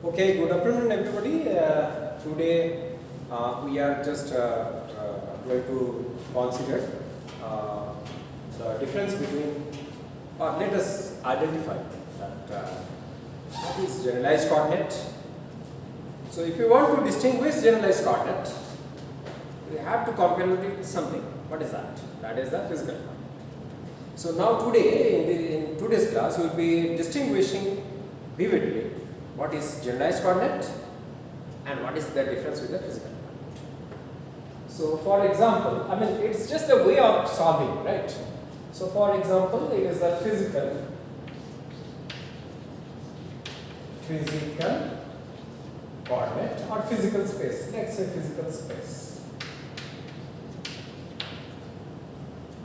Okay, good afternoon everybody. Today we are just going to consider the difference between, or let us identify that what is generalized coordinate. So if you want to distinguish generalized coordinate, we have to compare it with something. What is that? That is the physical coordinate. So now today, in today's class, we will be distinguishing vividly what is generalized coordinate and what is the difference with the physical coordinate. So for example, I mean it's just a way of solving, right? So for example, it is the physical coordinate or physical space. Let's say physical space.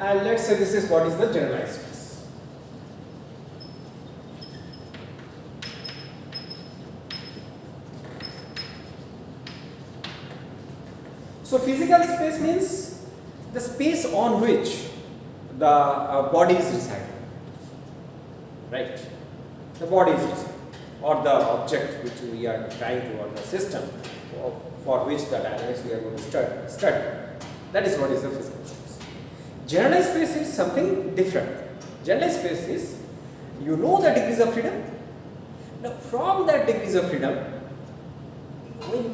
And let's say this is what is the generalized space. So physical space means the space on which the body is residing, right? The body is residing, or the object which we are trying to, or the system for which the dynamics we are going to study. That is what is the physical space. Generalized space is something different. Generalized space is, you know the degrees of freedom. Now from that degrees of freedom, when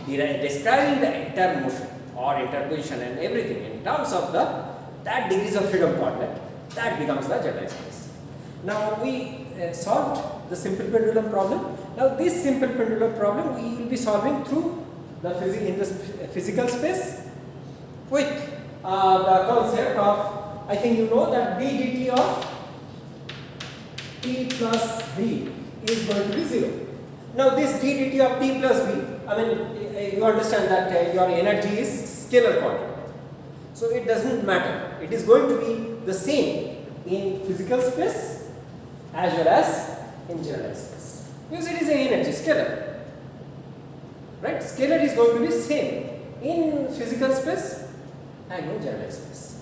you are describing the entire motion or interposition and everything in terms of that degrees of freedom coordinate, that becomes the generalized space. Now we solved the simple pendulum problem. Now this simple pendulum problem we will be solving through the physical space with the concept of, I think you know that d dt of t plus v is going to be 0. Now this d dt of t plus v, I mean you understand that your energy is scalar quantity. So it doesn't matter. It is going to be the same in physical space as well as in generalized space. Because it is an energy, scalar. Right? Scalar is going to be same in physical space and in generalized space.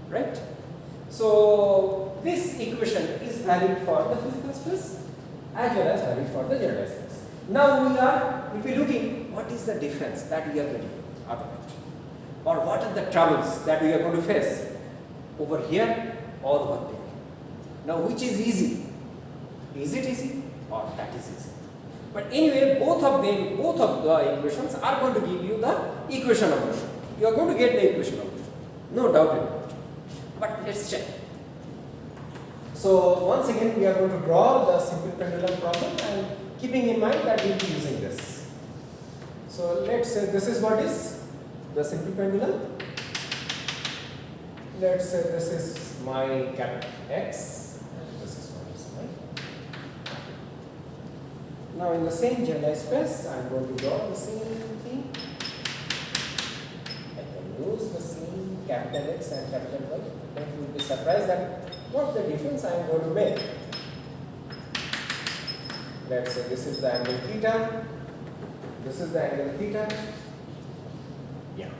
Right? So this equation is valid for the physical space as well as valid for the generalized space. Now we are, if we looking, what is the difference that we are getting out of it? Or what are the troubles that we are going to face over here or over there? Now which is easy? Is it easy or that is easy? But anyway, both of the equations are going to give you the equation of motion. You are going to get the equation of motion. No doubt in it. But let's check. So once again we are going to draw the simple pendulum problem and keeping in mind that we will be using this. So let's say this is what is the simple pendulum. Let's say this is my cap X and this is what is my. Now in the same generalized space I am going to draw the same thing. I can use the same capital X and capital Y. Then you will be surprised that what the difference I am going to make. Let's say this is the angle theta, this is the angle theta. Yeah.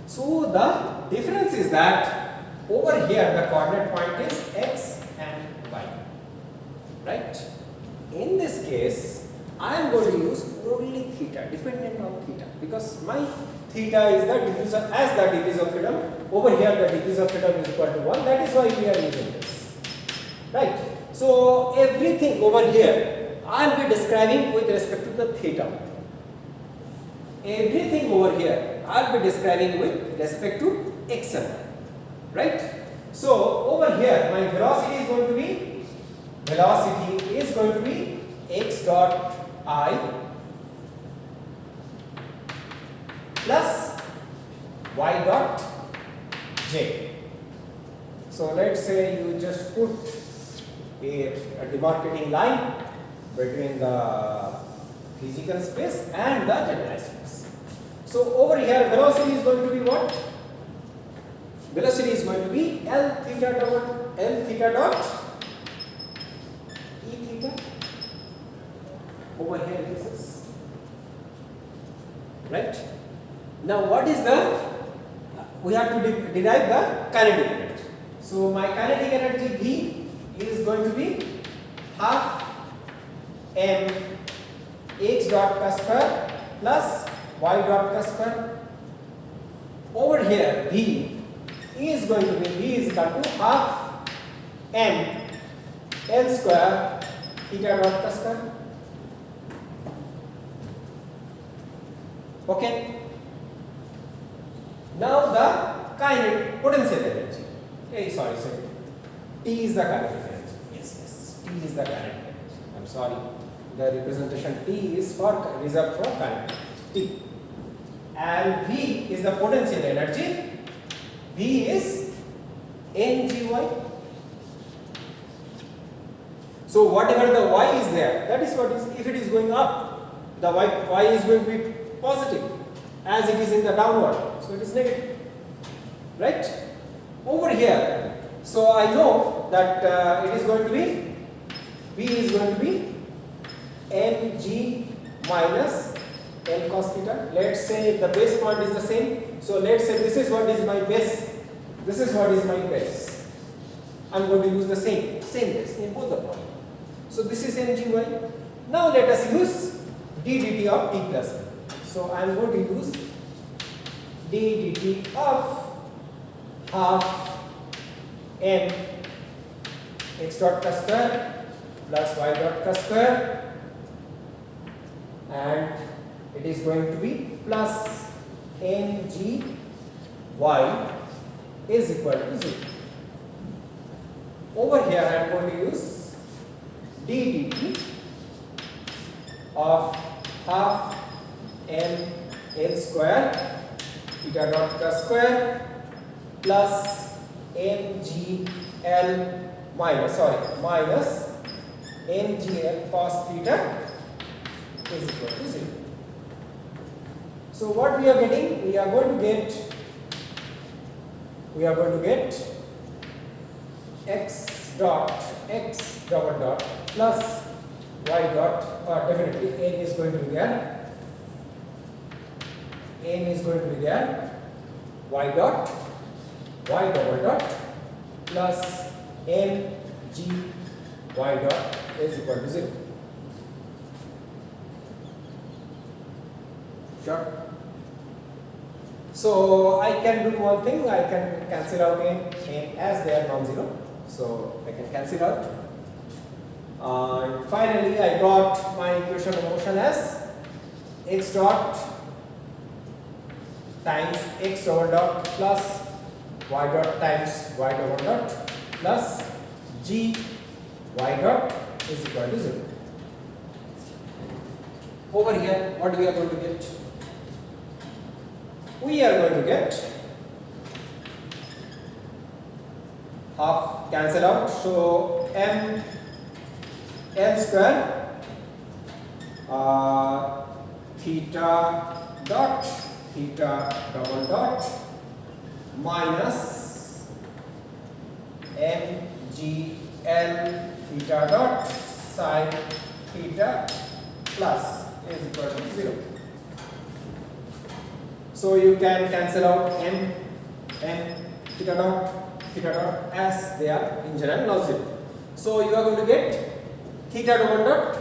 So the difference is that over here the coordinate point is x and y. Right? In this case, I am going to use only theta, dependent on theta, because my theta is the degrees of, as the degrees of freedom. Over here the degrees of freedom is equal to 1. That is why we are using this. Right? So everything over here I will be describing with respect to the theta. Everything over here I will be describing with respect to x and y. Right? So over here my velocity is going to be x dot I plus y dot j. So let's say you just put a demarcating line between the physical space and the generalized space. So over here velocity is going to be what? Velocity is going to be L theta dot E theta. Over here this is. Right? Now what is we have to derive the kinetic energy. So my kinetic energy V is going to be half m x dot k square plus y dot k square. Over here v is going to be v is equal to half m l square theta dot k square. Okay. Now the kinetic potential energy. Sorry. T is the kinetic energy. Yes. T is the kinetic energy. I'm sorry. The representation T is reserved for kinetic energy. T. And V is the potential energy. V is mgy. So whatever the y is there, that is what is. If it is going up, the y is going to be positive. As it is in the downward, so it is negative, right? Over here, so I know that it is going to be V is going to be mg minus L cos theta. Let's say the base point is the same. So let's say this is what is my base. This is what is my base. I'm going to use the same base in both the points. So this is mgy. Now let us use d dt of t plus v. So I am going to use d dt of half m x dot k square plus y dot k square, and it is going to be plus mg y is equal to 0. Over here I am going to use d dt of half m l square theta dot k square plus mg l minus mg l cos theta is equal to 0. So what we are getting? We are going to get x double dot plus y dot, or definitely n is going to be there. N is going to be there, y dot, y double dot plus m g y dot is equal to 0. Sure. So I can do one thing, I can cancel out n as they are non-zero. So I can cancel out. And finally I got my equation of motion as x dot times x double dot plus y dot times y double dot plus g y dot is equal to 0. Over here, what we are going to get? We are going to get half cancel out. So m l square theta double dot minus mg l theta dot sine theta plus is equal to 0. So you can cancel out m theta dot as they are in general not 0. So you are going to get theta double dot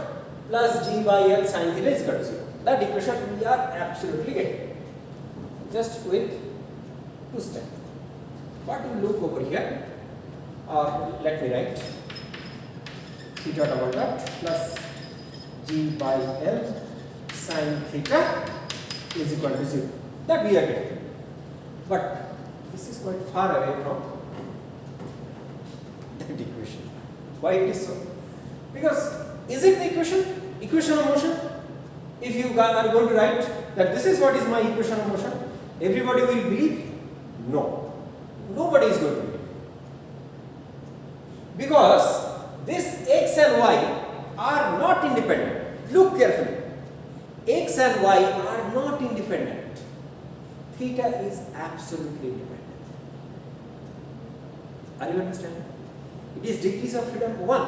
plus g by l sine theta is equal to 0. That equation we are absolutely getting just with two steps. What you look over here, or let me write theta double dot plus g by l sine theta is equal to 0. That we are getting. But this is quite far away from that equation. Why it is so? Because is it the equation of motion? If you are going to write that this is what is my equation of motion, everybody will believe? No. Nobody is going to believe. Because this x and y are not independent. Look carefully. X and y are not independent. Theta is absolutely independent. Are you understanding? It is degrees of freedom 1.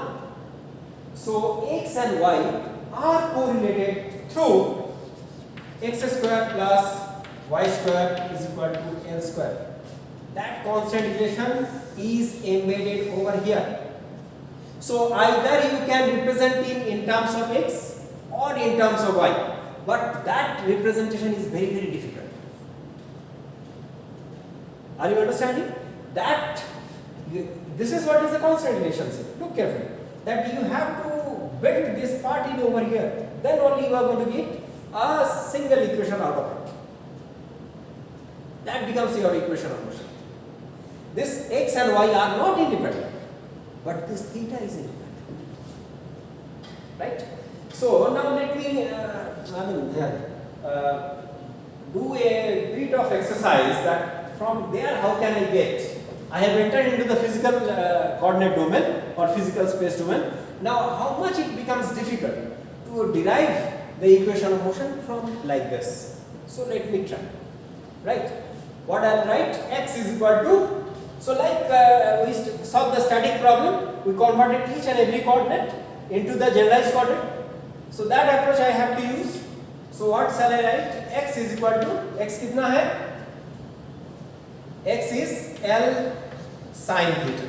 So x and y are correlated through x square plus y square is equal to l square. That constant relation is embedded over here. So either you can represent in terms of x or in terms of y, but that representation is very, very difficult. Are you understanding? That this is what is the constant relationship. Look carefully. That you have to build this part in over here. Then only you are going to get a single equation out of it. That becomes your equation of motion. This x and y are not independent, but this theta is independent. Right? So now let me do a bit of exercise that from there how can I get? I have entered into the physical coordinate domain or physical space domain. Now how much it becomes difficult to derive the equation of motion from like this. So let me try. Right? What I will write, x is equal to, so like we solved the static problem, we converted each and every coordinate into the generalized coordinate. So that approach I have to use. So what shall I write? X is equal to, x kitna hai? X is L sin theta.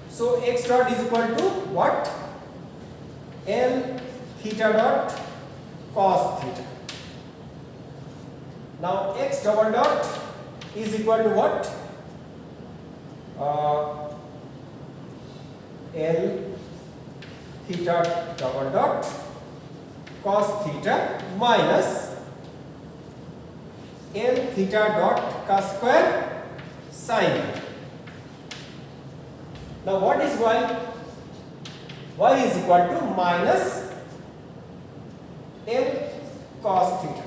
So x dot is equal to what? L theta dot cos theta. Now x double dot is equal to what? L theta double dot cos theta minus L theta dot cos square sin theta. Now what is y? Y is equal to minus L cos theta.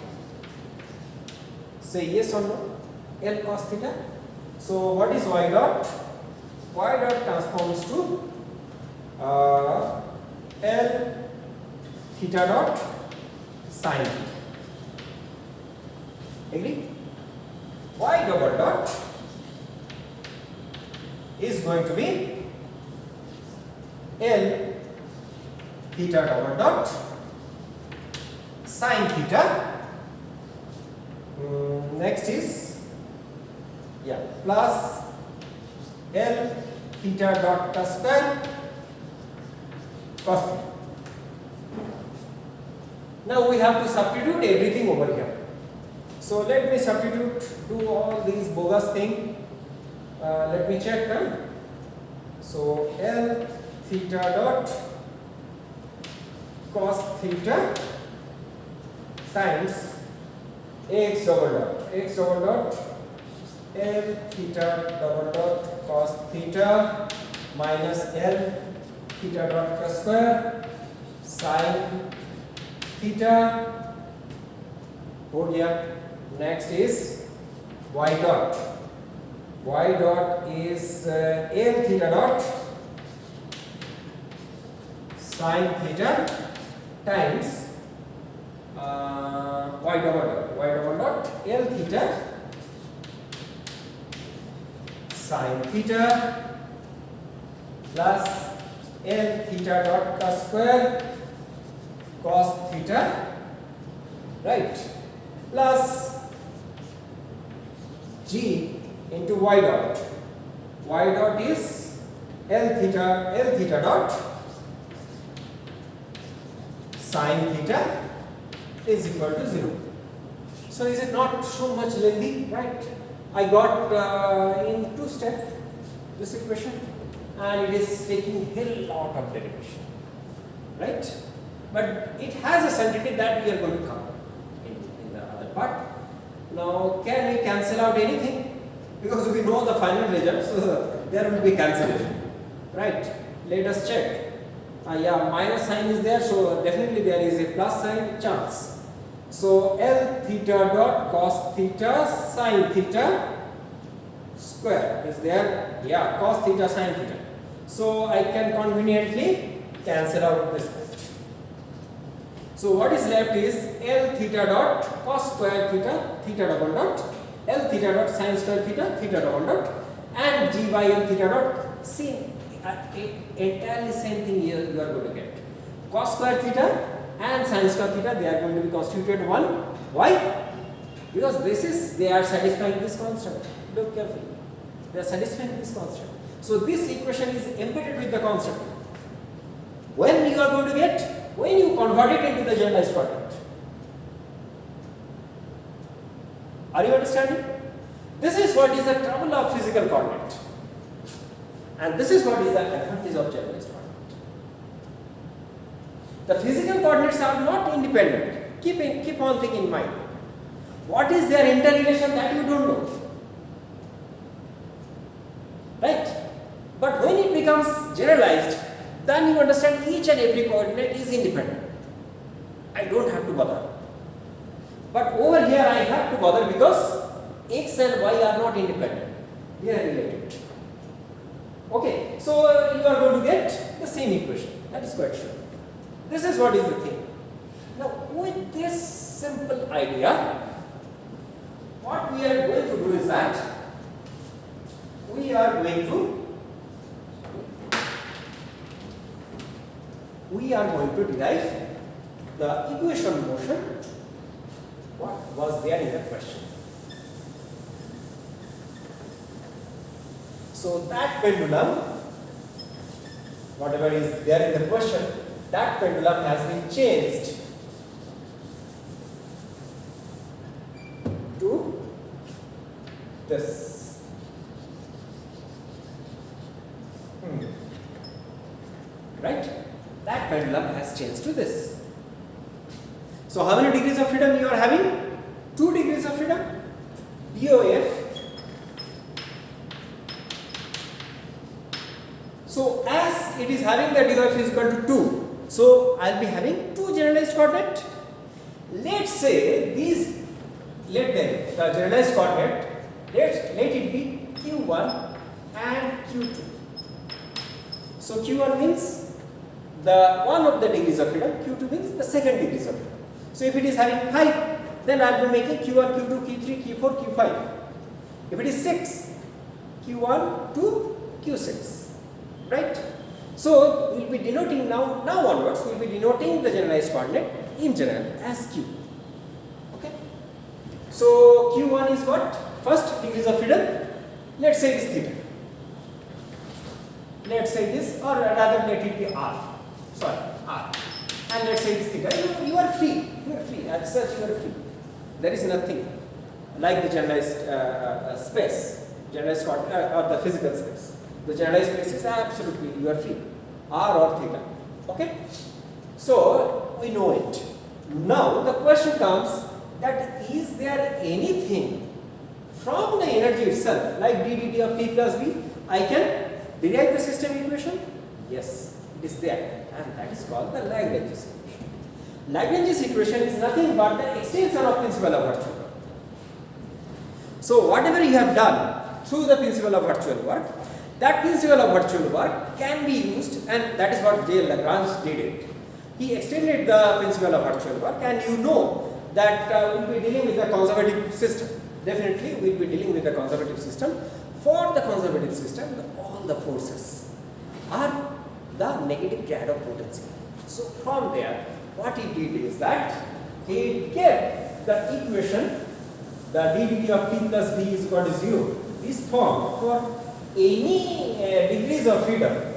Say yes or no? L cos theta. So what is y dot? Y dot transforms to L theta dot sin theta. Agree? Y double dot is going to be L theta double dot sin theta. Next is plus L theta dot cos square cos theta. Now we have to substitute everything over here. So let me substitute, do all these bogus thing. Let me check them. So L theta dot cos theta times x double dot L theta double dot cos theta minus L theta dot cos square sin theta. हो गया. Next is y dot. Y dot is L theta dot sin theta times y double dot L theta sin theta plus L theta dot cos square cos theta, right, plus G into y dot. Y dot is L theta dot sin theta is equal to 0. So is it not so much lengthy, right? I got in 2 steps this equation, and it is taking a lot of derivation, right? But it has a sanctity that we are going to cover in the other part. Now, can we cancel out anything? Because we know the final result, so there will be cancellation, right? Let us check. Yeah, minus sign is there, so definitely there is a plus sign chance. So L theta dot cos theta sin theta square is there. Yeah, cos theta sin theta. So I can conveniently cancel out this. So what is left is L theta dot cos square theta, theta double dot, L theta dot sin square theta, theta double dot, and G by L theta dot. See, entirely same thing here you are going to get. Cos square theta and sin square theta, they are going to be constituted one. Why? Because they are satisfying this constant. Look carefully. They are satisfying this constant. So this equation is embedded with the concept. When you are going to get, when you convert it into the generalized coordinate. Are you understanding? This is what is the trouble of physical coordinate. And this is what is the advantage of generalized coordinate. The physical coordinates are not independent. Keep one thing in mind. What is their interrelation that you don't know. Right? But when it becomes generalized, then you understand each and every coordinate is independent. I don't have to bother. But over here I have to bother because x and y are not independent. They are related. Okay, so you are going to get the same equation. That is quite sure. This is what is the thing. Now with this simple idea, what we are going to do is that we are going to derive the equation motion what was there in the question. So that pendulum, whatever is there in the question, that pendulum has been changed to this. Right? That pendulum has changed to this. So how many degrees of freedom you are having? 2 degrees of freedom. DOF. So as it is having the DOF is equal to 2, so I will be having 2 generalized coordinate. Let's say these, let them, the generalized coordinate, let it be Q1 and Q2. So Q1 means the one of the degrees of freedom, Q2 means the second degrees of freedom. So if it is having 5, then I will be making Q1, Q2, Q3, Q4, Q5. If it is 6, Q1 to Q6, right? So we will be denoting now onwards, we will be denoting the generalized coordinate in general as Q. Okay? So Q1 is what? First degrees of freedom. Let's say it is theta. Let's say this, or rather let it be R. Sorry, R. And let's say it is theta. You are free. You are free. As such, you are free. There is nothing like the generalized space, generalized or the physical space. The generalized space is absolutely, you are free. R or theta. Okay? So we know it. Now the question comes that is there anything from the energy itself, like d dt of t plus b, I can derive the system equation? Yes, it is there, and that is called the Lagrange's equation. Lagrange's equation is nothing but the extension of principle of virtual work. So whatever you have done through the principle of virtual work, that principle of virtual work can be used, and that is what J. Lagrange did it. He extended the principle of virtual work, and you know that we will be dealing with the conservative system. Definitely we will be dealing with the conservative system. For the conservative system, all the forces are the negative grad of potency. So from there, what he did is that he kept the equation, the d dt of t plus b is equal to 0. This form for any degrees of freedom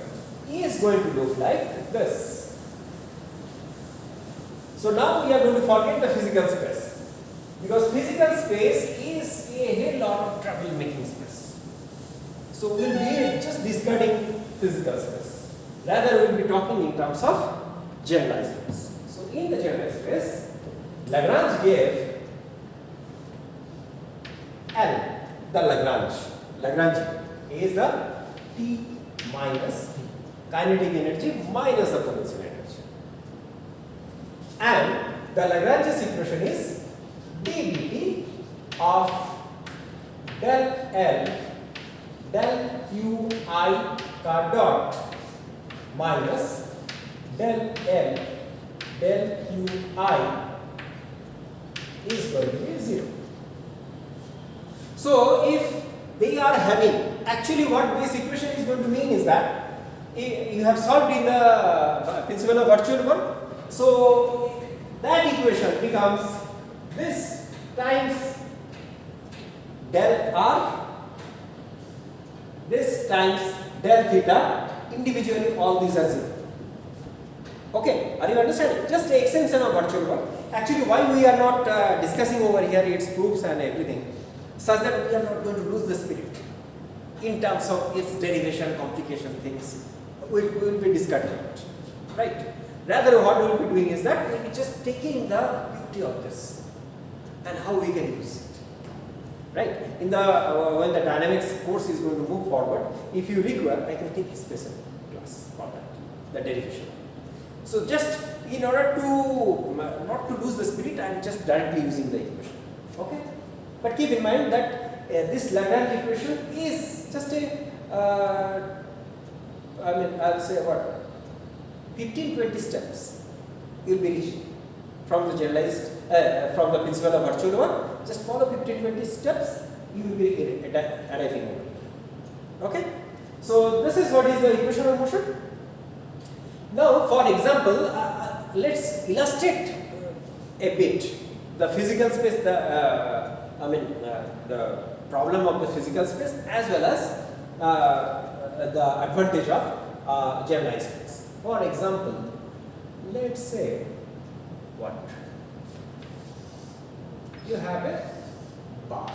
is going to look like this. So now we are going to forget the physical space, because physical space is a lot of trouble making space. So we will be just discarding physical space. Rather we will be talking in terms of generalized space. So in the generalized space, Lagrange gave L, the Lagrange is the T minus kinetic energy minus the potential energy. And the Lagrange's equation is d dt of del L del Qi ka dot minus del L del Qi is going to be 0. So if they are having, actually what this equation is going to mean is that you have solved in the principle of virtual work. So that equation becomes this times del R, this times del theta, individually all these are 0. Okay, are you understanding? Just the extension of virtual work. Actually, why we are not discussing over here its proofs and everything, such that we are not going to lose the spirit in terms of its derivation, complication things. We will be discussing it, right? Rather, what we will be doing is that we will be just taking the beauty of this and how we can use it, right? In the when the dynamics course is going to move forward, if you require, I can take a special class for that, the derivation. So just in order to not to lose the spirit, I am just directly using the equation. Okay, but keep in mind that this Lagrange equation is just a I'll say what 15-20 steps you will be reaching from the generalized from the principle of virtual work. Just follow 15-20 steps, you will be arriving over here. Okay, so this is what is the equation of motion. Now, for example, let's illustrate a bit the physical space, the problem of the physical space, as well as the advantage of generalized space. For example, let's say what you have a bar,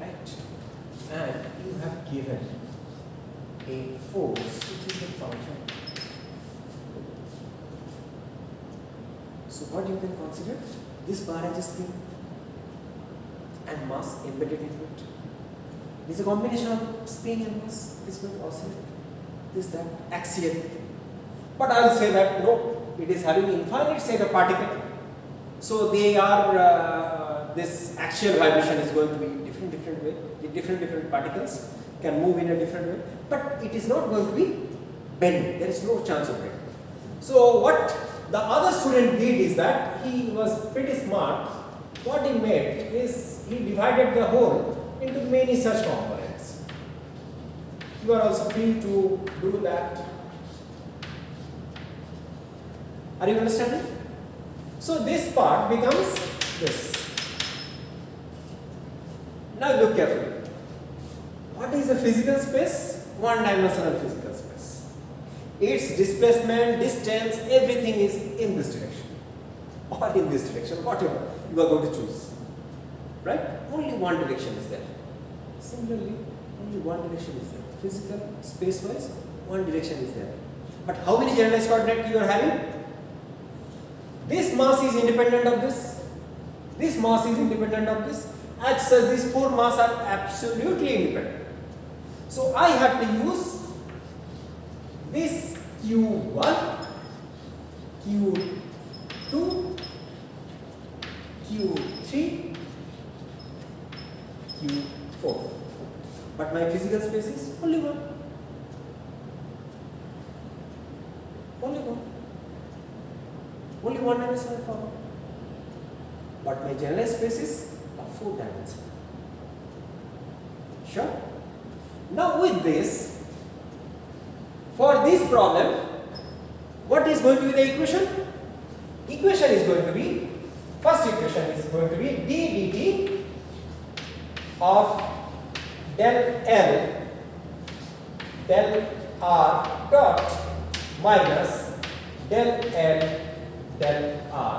right, and you have given a force which is a function. So what you can consider? This bar as a spring and mass embedded into it. It is a combination of spring and mass. This will oscillate. This that axial. But I will say that no, it is having infinite set of particles. So they are this axial vibration is going to be different way. The different particles can move in a different way, but it is not going to be bending. There is no chance of bending. So what the other student did is that he was pretty smart. What he made is he divided the whole into many such components. You are also free to do that. Are you understanding? So this part becomes this. Now look carefully. What is a physical space? One-dimensional physical space. Its displacement, distance, everything is in this direction or in this direction, whatever you are going to choose. Right? Only one direction is there. Similarly, only one direction is there. Physical, space-wise, one direction is there. But how many generalized coordinates you are having? This mass is independent of this. This mass is independent of this. As such, these four masses are absolutely independent. So I have to use this Q1, Q2, Q3, Q4. But my physical space is only one. Only one. Only one dimensional problem. But my generalized space is a 4-dimensional. Sure? Now with this, for this problem, what is going to be the equation? Equation is going to be, first equation is going to be d dt of del L del R dot minus del L del R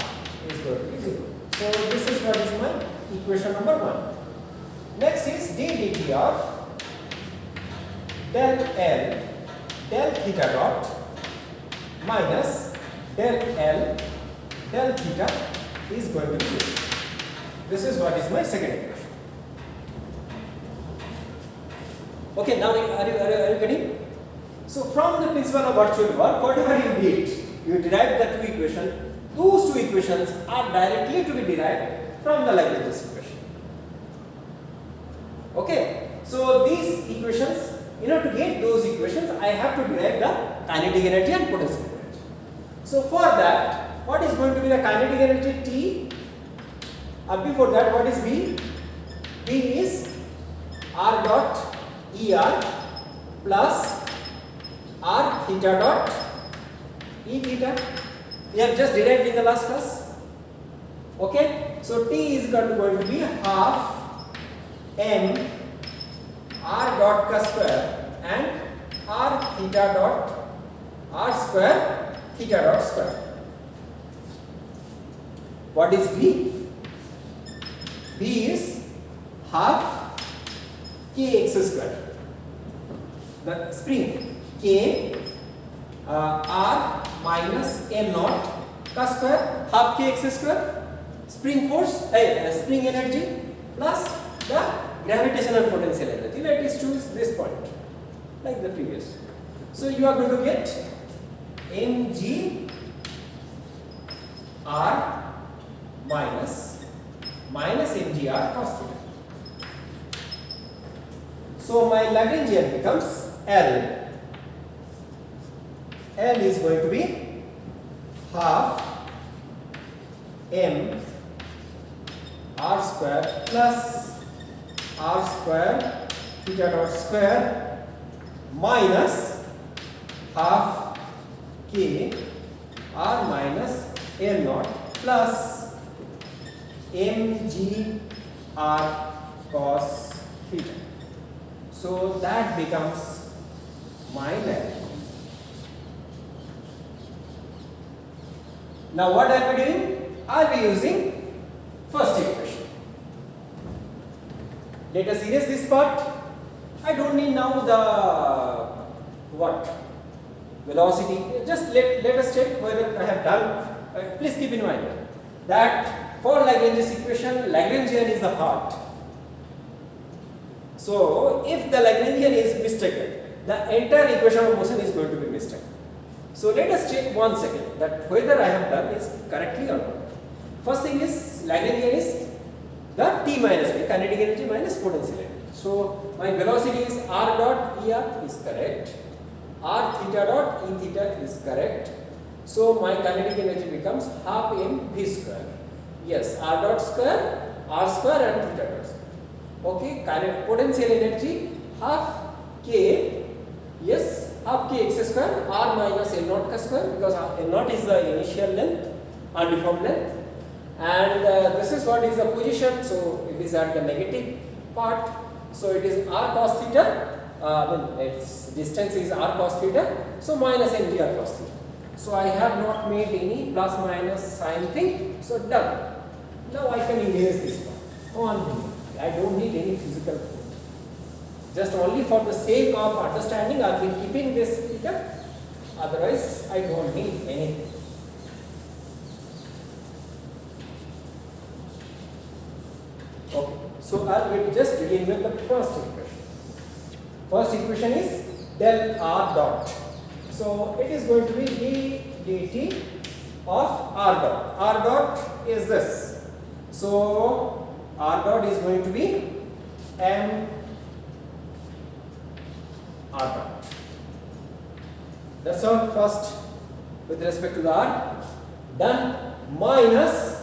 is going to be 0. So this is what is my equation number 1. Next is d dt of del L del theta dot minus del L del theta is going to be 0. This is what is my second equation. Okay, now are you getting? So from the principle of virtual work, whatever you did, you derived the two equations. Those two equations are directly to be derived from the Lagrange's equation. Okay, so these equations, in order to get those equations, I have to derive the kinetic energy and potential energy. So for that, what is going to be the kinetic energy T? Before that, what is V? V is R dot ER plus R theta dot E theta. We have just derived in the last class. Okay, so T is going to be half m r dot ka square and r theta dot r square theta dot square. What is B? B is half kx square. The spring k r minus m naught ka square half kx square. Spring force, spring energy plus the gravitational potential energy. Let us choose this point like the previous. So you are going to get mg r minus mgr cos theta. So my Lagrangian becomes L. L is going to be half m r square plus r square theta dot square minus half k r minus l naught plus mg r cos theta. So that becomes my Lagrangian. Now what I'll be doing? I'll be using first equation. Let us erase this part. I don't need now the what? Velocity. Just let us check whether I have done. Please keep in mind that for Lagrange's equation, Lagrangian is the heart. So if the Lagrangian is mistaken, the entire equation of motion is going to be mistaken. So let us check 1 second that whether I have done this correctly or not. First thing is Lagrangian is the t minus v, kinetic energy minus potential energy. So my velocity is r dot er is correct, r theta dot e theta is correct. So my kinetic energy becomes half m v square. Yes, r dot square, r square and theta dot square. Okay, kinetic potential energy half k, yes, half k x square r minus l naught square, because l naught is the initial length, undeformed length, and this is what is the position. So it is at the negative part. So it is r cos theta. Its distance is r cos theta. So minus mg r cos theta. So I have not made any plus minus sign thing. So done. Now I can erase this part. I don't need any physical proof. Just only for the sake of understanding, I will be keeping this theta. Otherwise, I don't need anything. Okay, so I will just begin with the first equation. First equation is del r dot. So it is going to be d dt of r dot. R dot is this. So r dot is going to be m r dot. That's all first with respect to the r. Done. Minus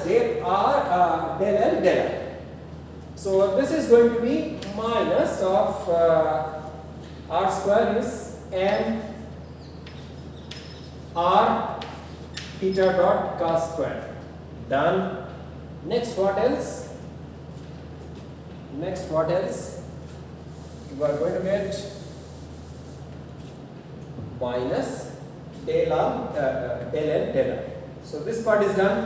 del r del l del r. So this is going to be minus of r square is m r theta dot cos square. Done. Next what else? You are going to get minus del r del l del r. So this part is done.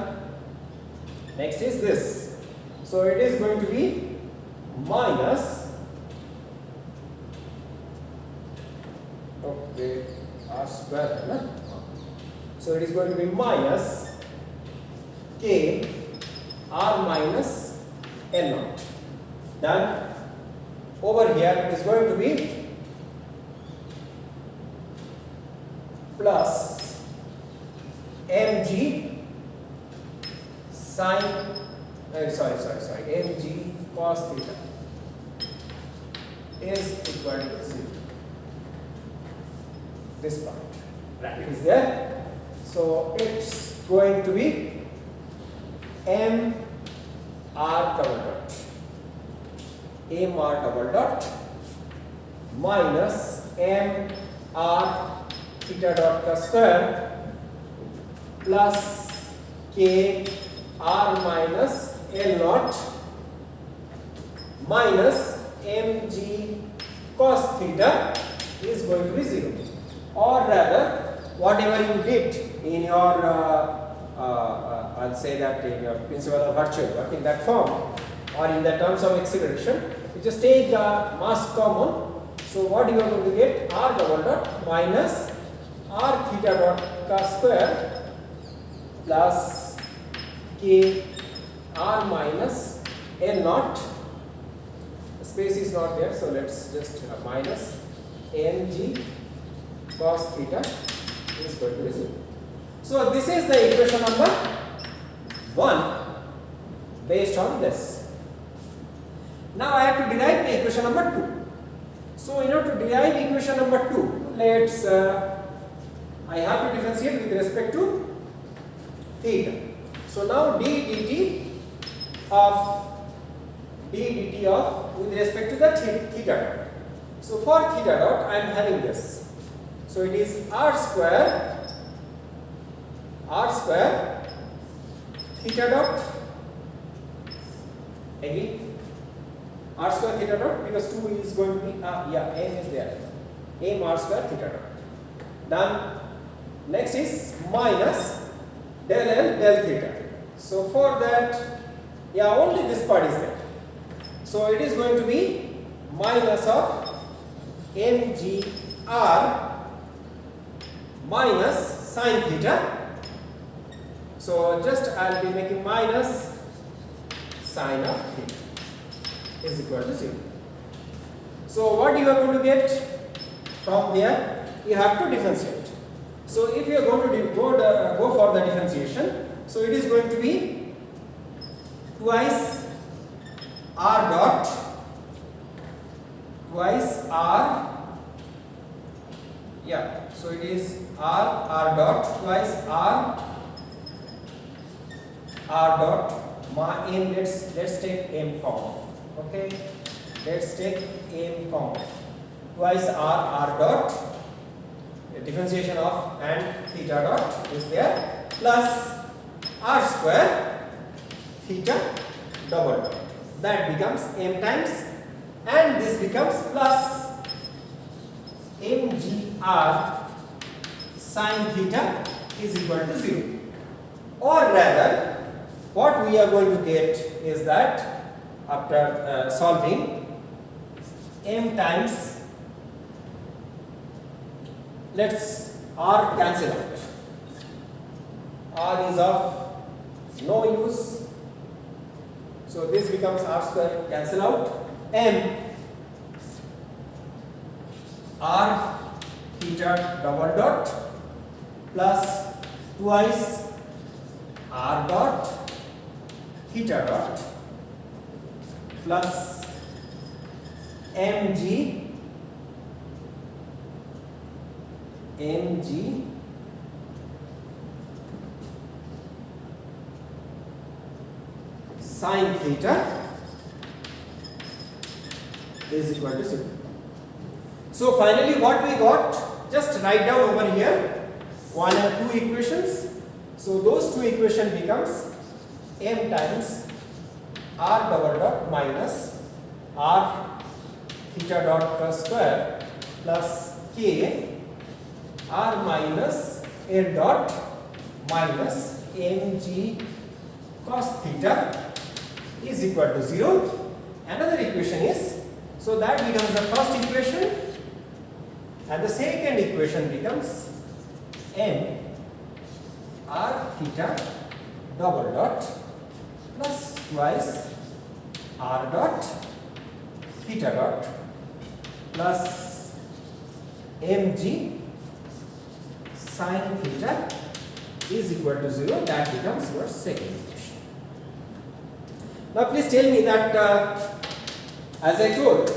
Next is this. So it is going to be minus, okay, r square, no? So it is going to be minus k r minus l naught. Done. Over here it is going to be plus mg sin mg cos theta is equal to 0. This part bracket is there. So it's going to be m r double dot minus m r theta dot ka square plus k r minus l naught minus mg cos theta is going to be 0. Or rather, whatever you did in your, I'll say that in your principle of virtual work in that form, or in the terms of acceleration, you just take the mass common. So what you are going to get, r double dot minus r theta dot cos square plus k r minus n naught. Space is not there, so let's just minus mg cos theta is going to be 0. So this is the equation number 1 based on this. Now I have to derive the equation number 2. So in order to derive equation number 2, let's I have to differentiate with respect to theta. So now d dt of with respect to the theta dot. So for theta dot I am having this. So it is r square theta dot, again r square theta dot, because 2 is going to be m is there, m r square theta dot. Then next is minus del L del theta. So for that, only this part is there. So it is going to be minus of mg r minus sine theta. So just I will be making minus sine of theta is equal to 0. So what you are going to get from there, you have to differentiate. So if you are going to go for the differentiation, so it is going to be twice r dot twice r, so it is r dot twice r dot in, let's take m form. Okay, let's take m form, twice r dot, differentiation of and theta dot is there, plus r square theta double dot, that becomes m times, and this becomes plus mgr sine theta is equal to 0. Or rather, what we are going to get is that after solving, m times, let's r cancel out, r is of no use, so this becomes r square cancel out, m r theta double dot plus twice r dot theta dot plus mg sine theta is equal to 0. So finally what we got, just write down over here 1 and 2 equations. So those 2 equations becomes m times r double dot minus r theta dot cos square plus k r minus l dot minus mg cos theta is equal to 0. Another equation is, so that becomes the first equation, and the second equation becomes m r theta double dot plus twice r dot theta dot plus mg sine theta is equal to 0. That becomes your second equation. Now please tell me that as I told,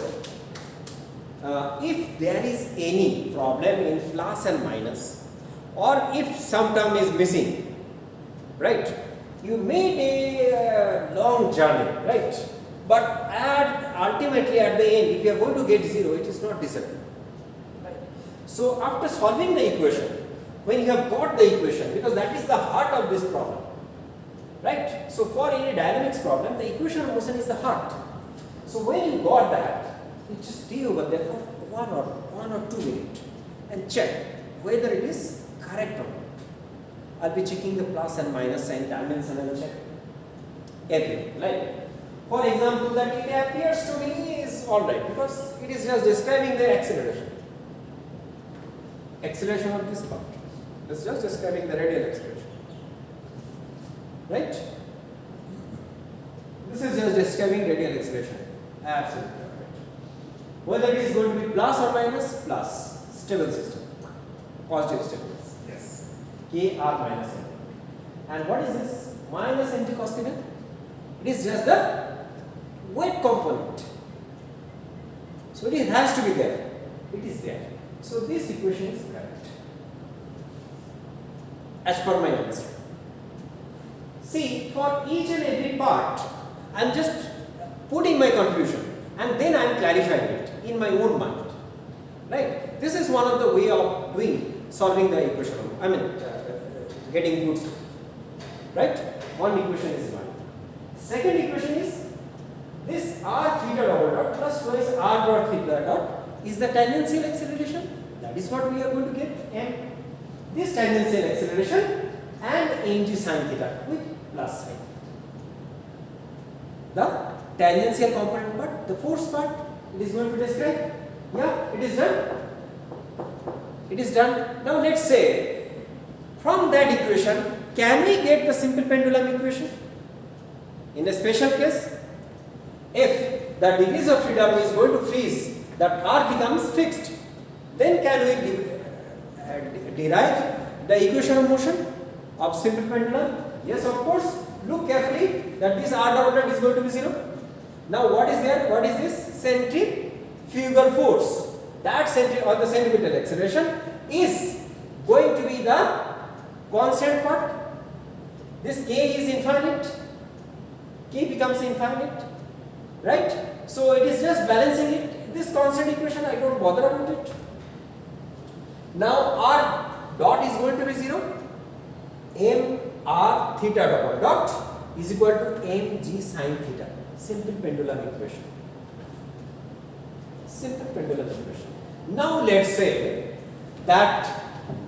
if there is any problem in plus and minus, or if some term is missing, right, you made a long journey, right, but ultimately at the end, if you are going to get 0, it is not disappear, right. So after solving the equation, when you have got the equation, because that is the heart of this problem, right. So for any dynamics problem, the equation of motion is the heart. So when you got that, You just stay over there for 1 or 2 minutes and check whether it is correct or not. I'll be checking the plus and minus sign, dimension and check everything. Like, for example, that it appears to me is alright because it is just describing the acceleration. Acceleration of this part. It's just describing the radial acceleration. Right? This is just describing radial acceleration. Absolutely correct. Whether it is going to be plus or minus, plus. Stable system. Positive stableness. Yes. K r minus n. And what is this? Minus nt cos theta? It is just the weight component. So it has to be there. It is there. So this equation is correct. As per my understanding. See, for each and every part, I am just putting my confusion and then I am clarifying it in my own mind. Right? This is one of the way of solving the equation. Getting good stuff. Right? One equation is one. Second equation is this r theta double dot plus twice r dot theta dot is the tangential acceleration. That is what we are going to get. And this tangential acceleration and mg sin theta with plus sign. The tangential component part, the force part, it is going to describe. Yeah, it is done. It is done. Now let's say from that equation, can we get the simple pendulum equation? In a special case, if the degrees of freedom is going to freeze, that r becomes fixed, then can we derive the equation of motion of simple pendulum? Yes, of course. Look carefully that this r double dot is going to be 0. Now what is there? What is this? Centrifugal force. That the centripetal acceleration is going to be the constant part. This k is infinite. K becomes infinite. Right? So it is just balancing it. This constant equation, I don't bother about it. Now r dot is going to be 0. M r theta double dot is equal to mg sin theta. Simple pendulum equation. Simple pendulum equation. Now let's say that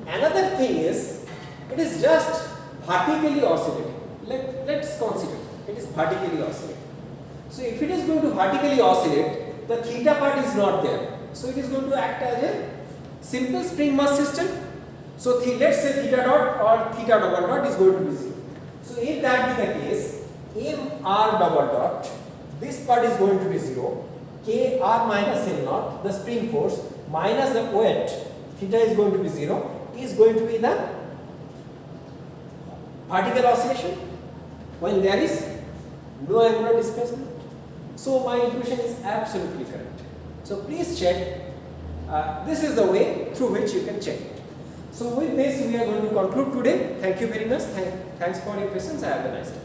another thing is it is just vertically oscillating. Let's consider it is vertically oscillating. So if it is going to vertically oscillate, the theta part is not there. So it is going to act as a simple spring mass system. So let's say theta dot or theta double dot is going to be 0. So if that be the case, m r double dot, this part is going to be 0. K r minus n naught, the spring force, minus the weight, theta is going to be 0, is going to be the vertical oscillation when there is no angular displacement. So my equation is absolutely correct. So please check. This is the way through which you can check it. So with this we are going to conclude today. Thank you very much. Thanks for your patience. Have a nice day.